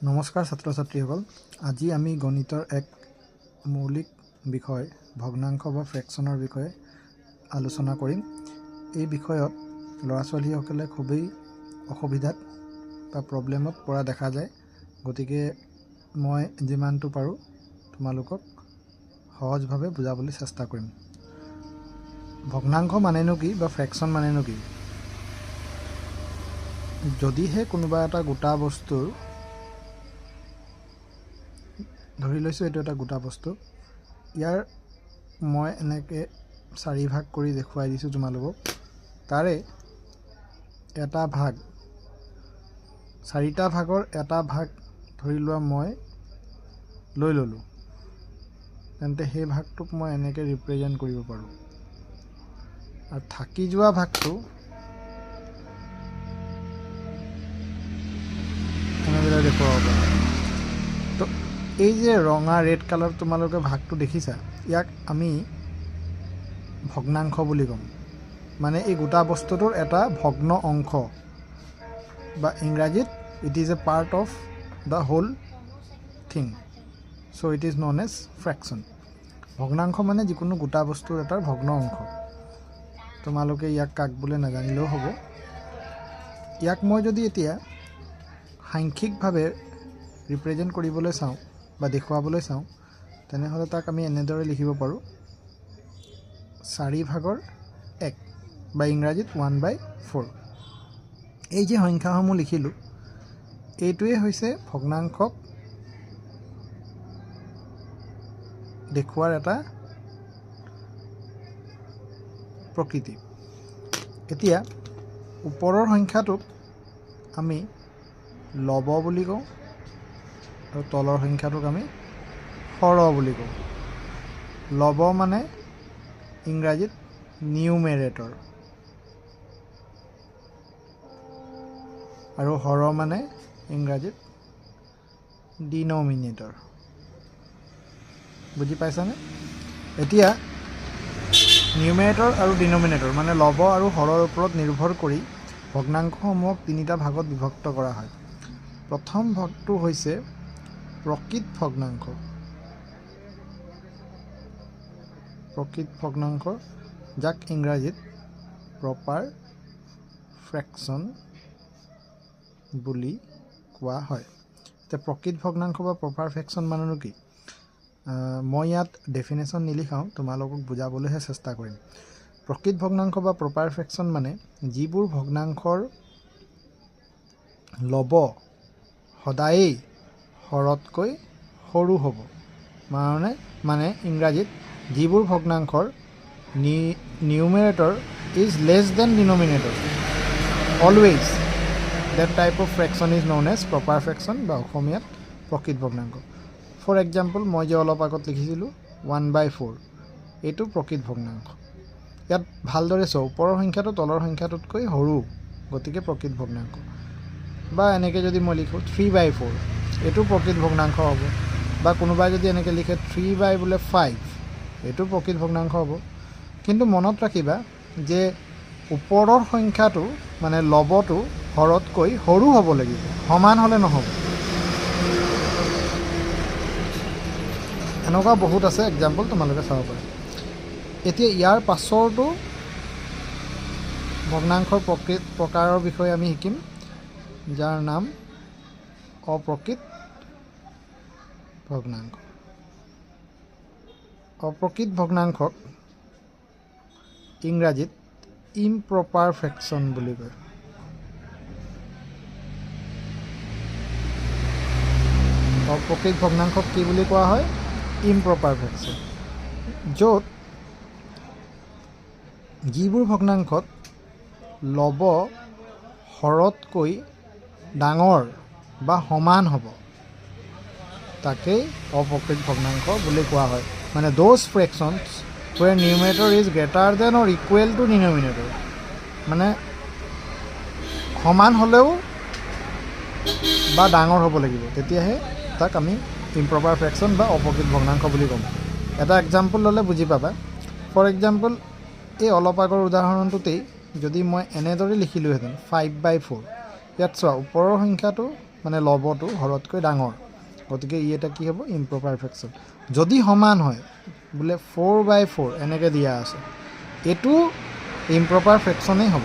নমস্কাৰ ছাত্ৰ ছাত্ৰীসকল। আজি আমি গণিতৰ এক মৌলিক বিষয় ভগ্নাংশ বা ফ্ৰেকশ্যনৰ বিষয়ে আলোচনা কৰিম। এই বিষয়ত ল'ৰা ছোৱালীসকলে খুবেই অসুবিধাত বা প্ৰব্লেমত পৰা দেখা যায়। গতিকে মই যিমানটো পাৰোঁ তোমালোকক সহজভাৱে বুজাবলৈ চেষ্টা কৰিম। ভগ্নাংশ মানেনো কি বা ফ্ৰেকশ্যন মানেনো কি? যদিহে কোনোবা এটা গোটা বস্তুৰ ধৰি লৈছোঁ এইটো এটা গোটা বস্তু, ইয়াৰ মই এনেকৈ 4 ভাগ কৰি দেখুৱাই দিছোঁ তোমালোকক। তাৰে এটা ভাগ 4টা ভাগৰ এটা ভাগ ধৰি লোৱা মই লৈ ল'লোঁ, তেন্তে সেই ভাগটোক মই এনেকৈ ৰিপ্ৰেজেণ্ট কৰিব পাৰোঁ। আৰু থাকি যোৱা ভাগটো এনেদৰে দেখুৱাব পাৰোঁ। তো এই যে ৰঙা ৰেড কালাৰ তোমালোকে ভাগটো দেখিছা, ইয়াক আমি ভগ্নাংশ বুলি ক'ম। মানে এই গোটা বস্তুটোৰ এটা ভগ্ন অংশ, বা ইংৰাজীত it is a part of the whole thing, so' it is known as fraction. ভগ্নাংশ মানে যিকোনো গোটা বস্তুৰ এটাৰ ভগ্ন অংশ। তোমালোকে ইয়াক কাক বোলে নাজানিলেও হ'ব। ইয়াক মই যদি এতিয়া সাংখ্যিকভাৱে ৰিপ্ৰেজেণ্ট কৰিবলৈ চাওঁ বা দেখুৱাবলৈ চাওঁ, তেনেহ'লে তাক আমি এনেদৰে লিখিব পাৰোঁ 4 ভাগৰ 1, বা ইংৰাজীত 1/4। এই যে সংখ্যাসমূহ লিখিলোঁ, এইটোৱে হৈছে ভগ্নাংশক দেখুওৱাৰ এটা প্ৰকৃতি। এতিয়া ওপৰৰ সংখ্যাটোক আমি লব বুলি কওঁ, আৰু তলৰ সংখ্যাটোক আমি হৰ বুলি কওঁ। লব মানে ইংৰাজীত নিউমেৰেটৰ, আৰু হৰ মানে ইংৰাজীত ডিনমিনেটৰ। বুজি পাইছানে? এতিয়া নিউমেৰেটৰ আৰু ডিনমিনেটৰ মানে লব আৰু হৰৰ ওপৰত নিৰ্ভৰ কৰি ভগ্নাংশসমূহক 3টা ভাগত বিভক্ত কৰা হয়। প্ৰথম ভাগটো হৈছে প্ৰকৃত ভগ্নাংশ। প্ৰকৃত ভগ্নাংশ, যাক ইংৰাজীত প্ৰপাৰ ফ্ৰেকশ্যন বুলি কোৱা হয়। এতিয়া প্ৰকৃত ভগ্নাংশ বা প্ৰপাৰ ফ্ৰেকশ্যন মানেনো কি? মই ইয়াত ডেফিনেশ্যন নিলিখাওঁ, তোমালোকক বুজাবলৈহে চেষ্টা কৰিম। প্ৰকৃত ভগ্নাংশ বা প্ৰপাৰ ফ্ৰেকশ্যন মানে যিবোৰ ভগ্নাংশৰ লব সদায়েই হৰতকৈ সৰু হ'ব। মানে ইংৰাজীত যিবোৰ ভগ্নাংশৰ numerator is less than denominator, always that type of fraction is known as proper fraction, বা অসমীয়াত প্ৰকৃত ভগ্নাংশ। ফৰ এক্সাম্পল, মই যে অলপ আগত লিখিছিলোঁ 1/4, এইটো প্ৰকৃত ভগ্নাংশ। ইয়াত ভালদৰে চাওঁ, ওপৰৰ সংখ্যাটো তলৰ সংখ্যাটোতকৈ সৰু, গতিকে প্ৰকৃত ভগ্নাংশ। বা এনেকৈ যদি মই লিখোঁ 3/4, এইটো প্ৰকৃত ভগ্নাংশ হ'ব। বা কোনোবাই যদি এনেকৈ লিখে 3/5, এইটো প্ৰকৃত ভগ্নাংশ হ'ব। কিন্তু মনত ৰাখিবা যে ওপৰৰ সংখ্যাটো মানে লবটো হৰতকৈ সৰু হ'ব লাগিব, সমান হ'লে নহ'ব। এনেকুৱা বহুত আছে এক্সাম্পল, তোমালোকে চাব পাৰা। এতিয়া ইয়াৰ পাছৰটো ভগ্নাংশৰ প্ৰকাৰৰ বিষয়ে আমি শিকিম, যাৰ নাম অপ্ৰকৃত ভগ্নাংশ। অপ্ৰকৃত ভগ্নাংশক ইংৰাজীত ইমপ্ৰপাৰ ফ্ৰেকশ্যন বুলি কয়। অপ্ৰকৃত ভগ্নাংশক কি বুলি কোৱা হয়? Improper fraction. য'ত যিবোৰ ভগ্নাংশত লব হৰতকৈ ডাঙৰ বা সমান হ'ব, তাকেই অপ্ৰকৃত ভগ্নাংশ বুলি কোৱা হয়। মানে those fractions where numerator is greater than or equal to denominator, মানে সমান হ'লেও বা ডাঙৰ হ'ব লাগিব, তেতিয়াহে তাক আমি ইমপ্ৰপাৰ ফ্ৰেকশ্যন বা অপ্ৰকৃত ভগ্নাংশ বুলি ক'ম। এটা এক্সাম্পল ল'লে বুজি পাবা। ফৰ এক্সাম্পল, এই অলপ আগৰ উদাহৰণটোতেই যদি মই এনেদৰে লিখিলোঁহেঁতেন 5/4, ইয়াত চোৱা, ওপৰৰ সংখ্যাটো মানে লবটো হৰতকৈ ডাঙৰ, গতিকে ই এটা কি হ'ব ইম্প্ৰপাৰ ফ্ৰেকশ্যন। যদি সমান হয় বোলে 4/4 এনেকৈ দিয়া আছে, এইটো ইম্প্ৰপাৰ ফ্ৰেকশ্যনেই হ'ব।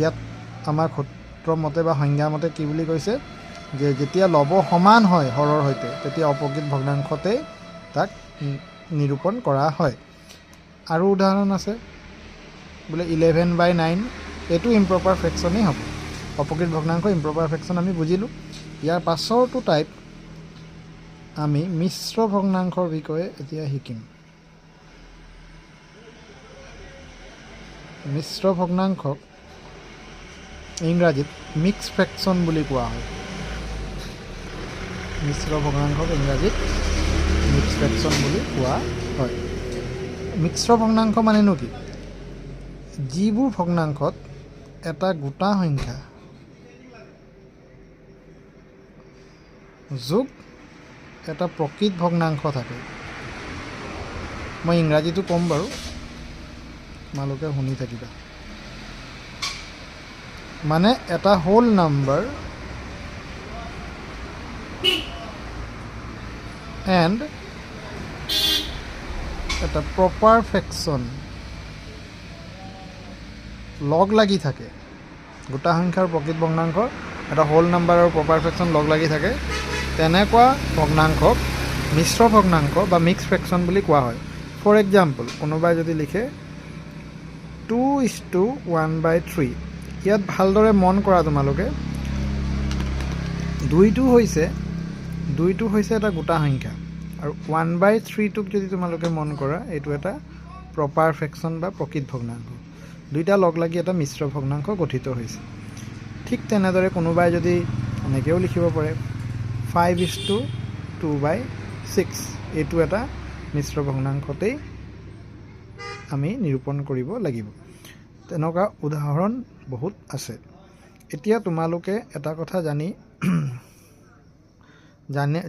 ইয়াত আমাৰ সূত্ৰ মতে বা সংজ্ঞা মতে কি বুলি কৈছে যে যেতিয়া লব সমান হয় হৰৰ সৈতে তেতিয়া অপকৃত ভগ্নাংশতেই তাক নিৰূপণ কৰা হয়। আৰু উদাহৰণ আছে বোলে 11/9, এইটো ইম্প্ৰপাৰ ফ্ৰেকশ্যনেই হ'ব। অপকৃত ভগ্নাংশ ইম্প্ৰপাৰ ফ্ৰেকশ্যন আমি বুজিলোঁ। ইয়াৰ পাছৰটো টাইপ আমি মিশ্ৰ ভগ্নাংশৰ বিষয়ে এতিয়া শিকিম। মিশ্ৰ ভগ্নাংশক ইংৰাজীত মিক্স ফ্ৰেকশ্যন বুলি কোৱা হয়। মিশ্ৰ ভগ্নাংশক ইংৰাজীত মিক্স ফ্ৰেকশ্যন বুলি কোৱা হয়। মিশ্ৰ ভগ্নাংশ মানেনো কি? যিবোৰ ভগ্নাংশত এটা গোটা সংখ্যা যোগ এটা প্ৰকৃত ভগ্নাংশ থাকে। মই ইংৰাজীটো ক'ম বাৰু, তোমালোকে শুনি থাকিবা। মানে এটা হোল নাম্বাৰ এণ্ড এটা প্ৰপাৰ ফ্ৰেকশ্যন লগ লাগি থাকে। গোটা সংখ্যাৰ প্ৰকৃত ভগ্নাংশ, এটা হোল নাম্বাৰ আৰু প্ৰপাৰ ফ্ৰেকশ্যন লগ লাগি থাকে, তেনেকুৱা ভগ্নাংশক মিশ্ৰ ভগ্নাংশ বা মিক্স ফ্ৰেকশ্যন বুলি কোৱা হয়। ফৰ এক্সাম্পল, কোনোবাই যদি লিখে 2:1/3, ইয়াত ভালদৰে মন কৰা তোমালোকে, দুইটো হৈছে এটা গোটা সংখ্যা, আৰু 1/3টোক যদি তোমালোকে মন কৰা এইটো এটা প্ৰপাৰ ফ্ৰেকশ্যন বা প্ৰকৃত ভগ্নাংশ। দুইটা লগ লাগি এটা মিশ্ৰ ভগ্নাংশ গঠিত হৈছে। ঠিক তেনেদৰে কোনোবাই যদি এনেকৈও লিখিব পাৰে 5:2/6, এইটো এটা মিশ্ৰ ভগ্নাংশতেই আমি নিৰূপণ কৰিব লাগিব। তেনেকুৱা উদাহৰণ বহুত আছে। এতিয়া তোমালোকে এটা কথা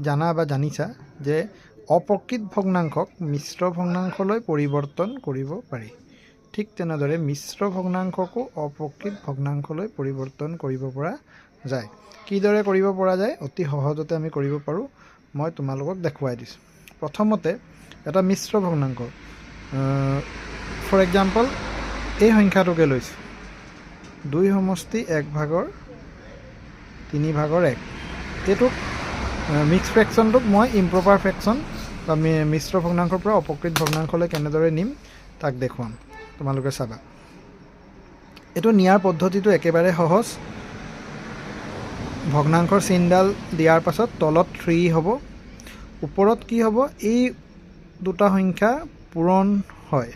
জানা বা জানিছা যে অপ্ৰকৃত ভগ্নাংশক মিশ্ৰ ভগ্নাংশলৈ পৰিৱৰ্তন কৰিব পাৰি। ঠিক তেনেদৰে মিশ্ৰ ভগ্নাংশকো অপ্ৰকৃত ভগ্নাংশলৈ পৰিৱৰ্তন কৰিব পৰা যায়। কিদৰে কৰিব পৰা যায়? অতি সহজতে আমি কৰিব পাৰোঁ। মই তোমালোকক দেখুৱাই দিছোঁ। প্ৰথমতে এটা মিশ্ৰ ভগ্নাংশ, ফৰ এক্সাম্পল এই সংখ্যাটোকে লৈছোঁ, 2/1/3/1। এইটোক মিক্স ফ্ৰেকশ্যনটোক মই ইম্প্ৰপাৰ ফ্ৰেকশ্যন বা মিশ্ৰ ভগ্নাংশৰ পৰা অপকৃত ভগ্নাংশলৈ কেনেদৰে নিম তাক দেখুৱাম, তোমালোকে চাবা। এইটো নিয়াৰ পদ্ধতিটো একেবাৰে সহজ। ভগ্নাংশৰ চিনডাল দিয়াৰ পাছত তলত 3 হ'ব, ওপৰত কি হ'ব, এই দুটা সংখ্যা পূৰণ হয়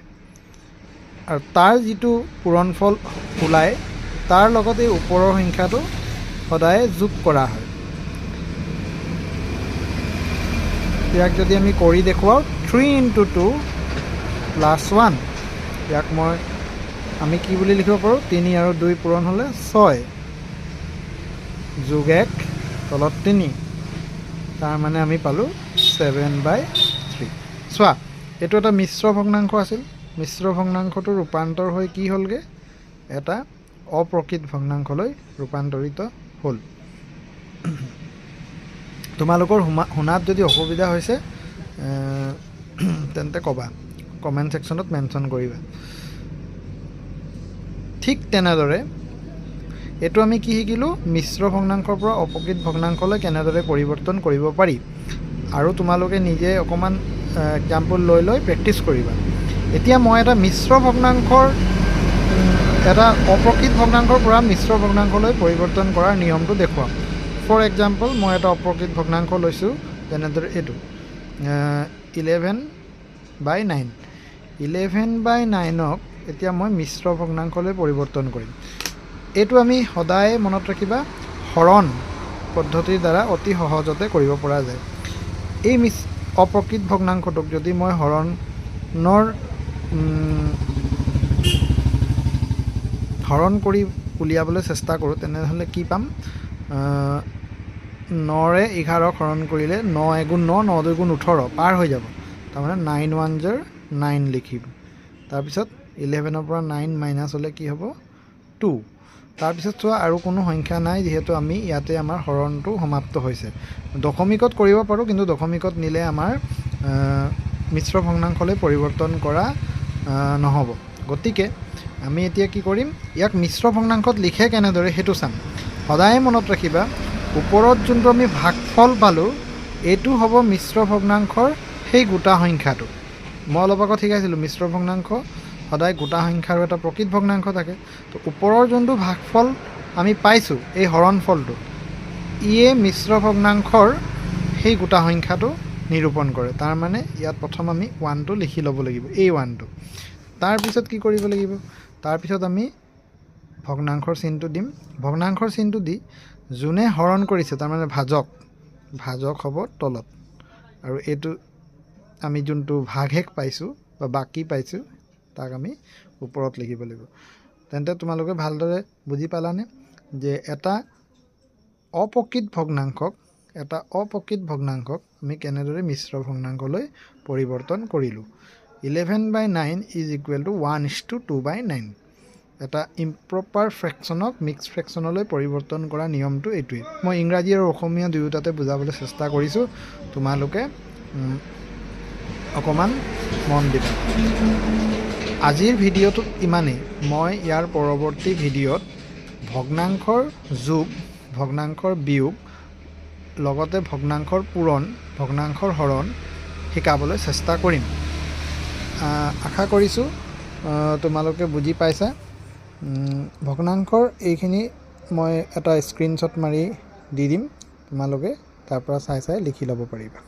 আৰু তাৰ যিটো পূৰণফল ওলায় তাৰ লগত এই ওপৰৰ সংখ্যাটো সদায় যোগ কৰা হয়। ইয়াক যদি আমি কৰি দেখুৱাওঁ 3 × 2 + 1, ইয়াক আমি কি বুলি লিখিব পাৰোঁ, 3 আৰু 2 পূৰণ হ'লে 6 যোগ 1 তলত 3, তাৰমানে আমি পালোঁ 7/3। চোৱা, এইটো এটা মিশ্ৰ ভগ্নাংশ আছিল। মিশ্ৰ ভগ্নাংশটো ৰূপান্তৰ হৈ কি হ'লগৈ, এটা অপ্ৰকৃত ভগ্নাংশলৈ ৰূপান্তৰিত হ'ল। তোমালোকৰ শুনাত যদি অসুবিধা হৈছে তেন্তে ক'বা, কমেণ্ট ছেকশ্যনত মেনশ্যন কৰিবা। ঠিক তেনেদৰে এইটো আমি কি শিকিলোঁ, মিশ্ৰ ভগ্নাংশৰ পৰা অপ্ৰকৃত ভগ্নাংশলৈ কেনেদৰে পৰিৱৰ্তন কৰিব পাৰি। আৰু তোমালোকে নিজে অকণমান এক্সাম্পল লৈ প্ৰেক্টিছ কৰিবা। এতিয়া মই এটা মিশ্ৰ ভগ্নাংশৰ এটা অপ্ৰকৃত ভগ্নাংশৰ পৰা মিশ্ৰ ভগ্নাংশলৈ পৰিৱৰ্তন কৰাৰ নিয়মটো দেখুৱাম। ফৰ এক্সাম্পল, মই এটা অপ্ৰকৃত ভগ্নাংশ লৈছোঁ, যেনেদৰে এইটো 11/9। 11/9ক এতিয়া মই মিশ্ৰ ভগ্নাংশলৈ পৰিৱৰ্তন কৰিম। এইটো আমি সদায় মনত ৰাখিবা, হৰণ পদ্ধতিৰ দ্বাৰা অতি সহজতে কৰিব পৰা যায়। এই অপ্ৰকৃত ভগ্নাংশটোক যদি মই হৰণ কৰি উলিয়াবলৈ চেষ্টা কৰোঁ, তেনেহ'লে কি পাম, 9ৰে 11ক হৰণ কৰিলে 9 × 9, 9 × 2 = 18 পাৰ হৈ যাব। তাৰমানে 9 × 1 = 9 লিখিম। তাৰপিছত 11ৰ পৰা 9 মাইনাছ হ'লে কি হ'ব, 2। তাৰপিছত চোৱা আৰু কোনো সংখ্যা নাই, যিহেতু আমি ইয়াতে আমাৰ হৰণটো সমাপ্ত হৈছে। দশমিকত কৰিব পাৰোঁ, কিন্তু দশমিকত নিলে আমাৰ মিশ্ৰ ভগ্নাংশলৈ পৰিৱৰ্তন কৰা নহ'ব। গতিকে আমি এতিয়া কি কৰিম, ইয়াক মিশ্ৰ ভগ্নাংশত লিখে কেনেদৰে সেইটো চাম। সদায় মনত ৰাখিবা, ওপৰত যোনটো আমি ভাগফল পালোঁ, এইটো হ'ব মিশ্ৰ ভগ্নাংশৰ সেই গোটা সংখ্যাটো। মই অলপ আগত শিকাইছিলোঁ মিশ্ৰ ভগ্নাংশ সদায় গোটা সংখ্যাৰ এটা প্ৰকৃত ভগ্নাংশ থাকে। তো ওপৰৰ যোনটো ভাগফল আমি পাইছোঁ, এই হৰণফলটো, ইয়ে মিশ্ৰ ভগ্নাংশৰ সেই গোটা সংখ্যাটো নিৰূপণ কৰে। তাৰ মানে ইয়াত প্ৰথম আমি 1টো লিখি ল'ব লাগিব, এই 1টো। তাৰপিছত কি কৰিব লাগিব, তাৰপিছত আমি ভগ্নাংশৰ চিনটো দিম। ভগ্নাংশৰ চিনটো দি যোনে হৰণ কৰিছে, তাৰমানে ভাজক হ'ব তলত, আৰু এইটো আমি যোনটো ভাগশেষ পাইছোঁ বা বাকী পাইছোঁ, তাক আমি ওপৰত লিখিব লাগিব। তেন্তে তোমালোকে ভালদৰে বুজি পালানে যে এটা অপ্ৰকৃত ভগ্নাংশক আমি কেনেদৰে মিশ্ৰ ভগ্নাংশলৈ পৰিৱৰ্তন কৰিলোঁ। 11/9 = 1:2/9। এটা ইম্প্ৰপাৰ ফ্ৰেকশ্যনক মিক্স ফ্ৰেকশ্যনলৈ পৰিৱৰ্তন কৰা নিয়মটো এইটোৱেই। মই ইংৰাজী আৰু অসমীয়া দুয়োটাতে বুজাবলৈ চেষ্টা কৰিছোঁ, তোমালোকে অকণমান মন দিবা। আজিৰ ভিডিঅ'টোত ইমানেই। মই ইয়াৰ পৰৱৰ্তী ভিডিঅ'ত ভগ্নাংশৰ যোগ, ভগ্নাংশৰ বিয়োগ, লগতে ভগ্নাংশৰ পূৰণ, ভগ্নাংশৰ হৰণ শিকাবলৈ চেষ্টা কৰিম। আশা কৰিছোঁ তোমালোকে বুজি পাইছা। ভগ্নাংশৰ এইখিনি মই এটা স্ক্ৰীনশ্বট মাৰি দি দিম, তোমালোকে তাৰ পৰা চাই লিখি ল'ব পাৰিবা।